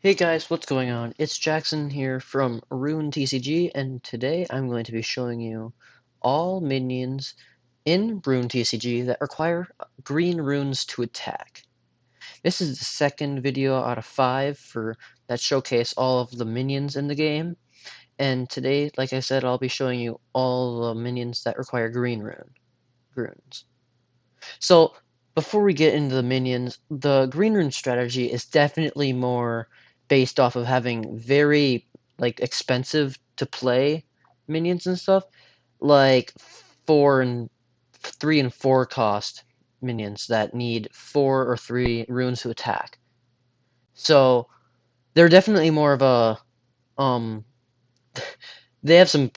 Hey guys, what's going on? It's Jackson here from Rune TCG, and today I'm going to be showing you all minions in Rune TCG that require green runes to attack. This is the second video out of 5 that showcase all of the minions in the game, and today, like I said, I'll be showing you all the minions that require runes. So, before we get into the minions, the green rune strategy is definitely more based off of having very expensive to play minions and stuff, like 3 and 4 cost minions that need 4 or 3 runes to attack. So, they're definitely more of a um they have some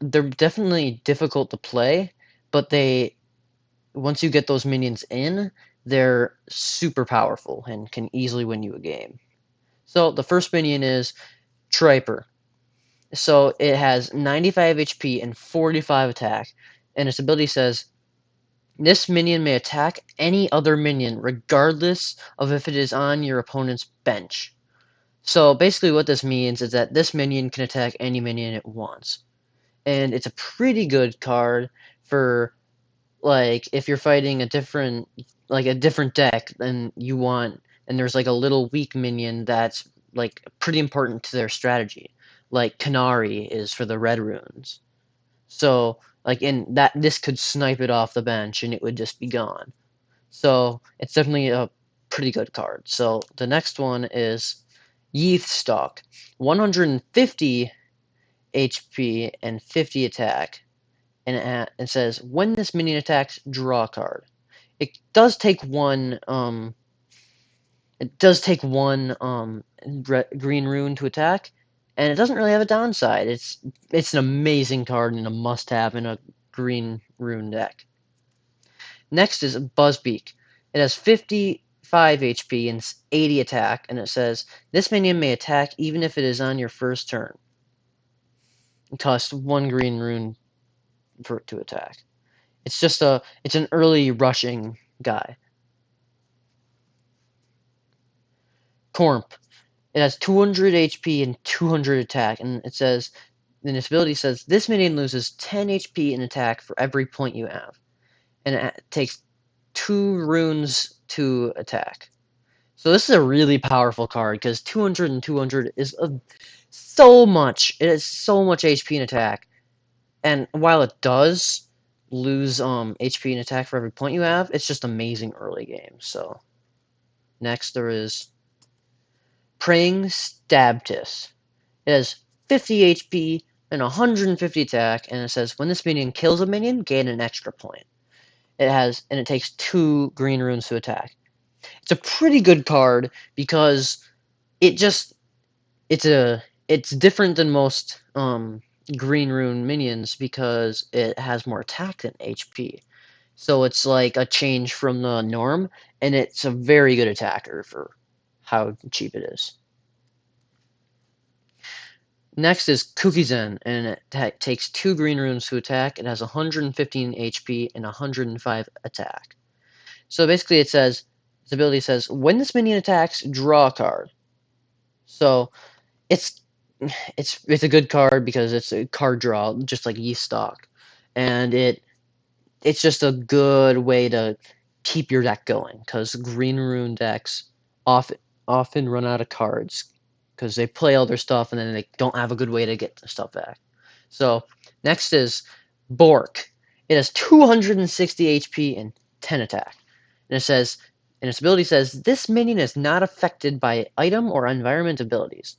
they're definitely difficult to play, but they once you get those minions in, they're super powerful and can easily win you a game. So the first minion is Triper. So it has 95 HP and 45 attack, and its ability says this minion may attack any other minion regardless of if it is on your opponent's bench. So basically what this means is that this minion can attack any minion it wants. And it's a pretty good card for if you're fighting a different deck than you want, and there's like a little weak minion that's like pretty important to their strategy, like Canary is for the red runes. So like in that, this could snipe it off the bench and it would just be gone. So it's definitely a pretty good card. So the next one is Youthstalk, 150 HP and 50 attack, and it says when this minion attacks, draw a card. It does take one. It does take one green rune to attack, and it doesn't really have a downside. It's an amazing card and a must-have in a green rune deck. Next is Abuzz Beak. It has 55 HP and 80 attack, and it says this minion may attack even if it is on your first turn. It costs one green rune for it to attack. It's an early rushing guy. Corp. It has 200 HP and 200 attack, and its ability says this minion loses 10 HP in attack for every point you have, and it takes 2 runes to attack. So this is a really powerful card because 200 and 200 is so much. It has so much HP and attack, and while it does lose HP and attack for every point you have, it's just amazing early game. So next there is Praying Stabtis. It has 50 HP and 150 attack, and it says when this minion kills a minion, gain an extra point. It takes 2 green runes to attack. It's a pretty good card because it just it's different than most green rune minions because it has more attack than HP. So it's like a change from the norm, and it's a very good attacker for how cheap it is. Next is Kukizen, and it takes 2 green runes to attack. It has 115 HP and 105 attack. So basically its ability says, when this minion attacks, draw a card. So it's a good card because it's a card draw, just like Youthstalk. And it's just a good way to keep your deck going, because green rune decks often run out of cards because they play all their stuff and then they don't have a good way to get the stuff back. So next is Bork. It has 260 HP and 10 attack. And its ability says this minion is not affected by item or environment abilities.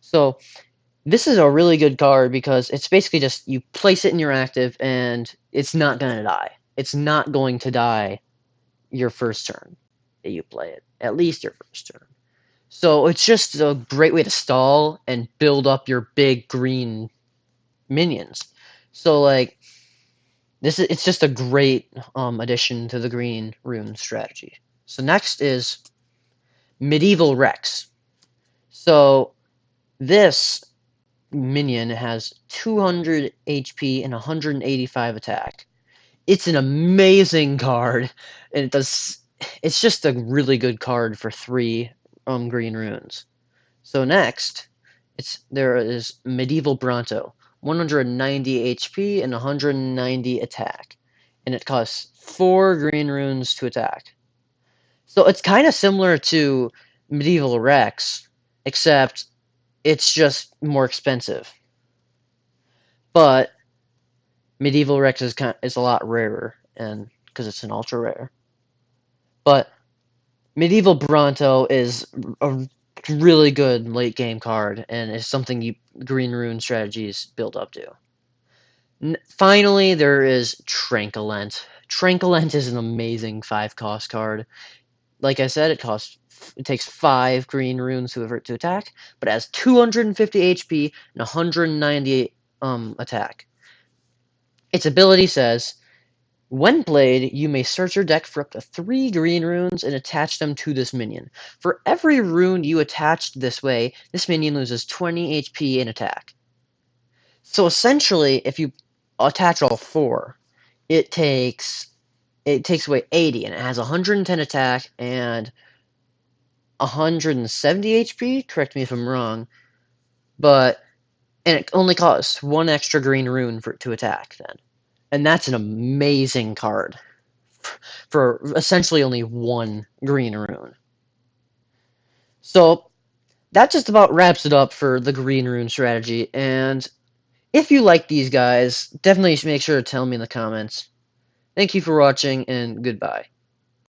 So this is a really good card because it's basically just you place it in your active and it's not gonna die. It's not going to die your first turn that you play it. At least your first turn. So it's just a great way to stall and build up your big green minions. So like it's just a great addition to the green rune strategy. So next is Medieval Rex. So this minion has 200 HP and 185 attack. It's an amazing card, and it's just a really good card for 3 green runes. So next, there is Medieval Bronto, 190 HP and 190 attack, and it costs 4 green runes to attack. So it's kind of similar to Medieval Rex, except it's just more expensive. But Medieval Rex is a lot rarer, and because it's an ultra rare. But Medieval Bronto is a really good late game card, and is something green rune strategies build up to. Finally, there is Tranquilent. Tranquilent is an amazing 5-cost card. Like I said, it takes 5 green runes to avert to attack, but it has 250 HP and 190 attack. Its ability says, when played, you may search your deck for up to 3 green runes and attach them to this minion. For every rune you attached this way, this minion loses 20 HP in attack. So essentially, if you attach all 4, it takes away 80, and it has 110 attack and 170 HP. Correct me if I'm wrong, and it only costs 1 extra green rune to attack then, and that's an amazing card for essentially only 1 green rune. So that just about wraps it up for the green rune strategy, and if you like these guys, definitely make sure to tell me in the comments. Thank you for watching, and goodbye.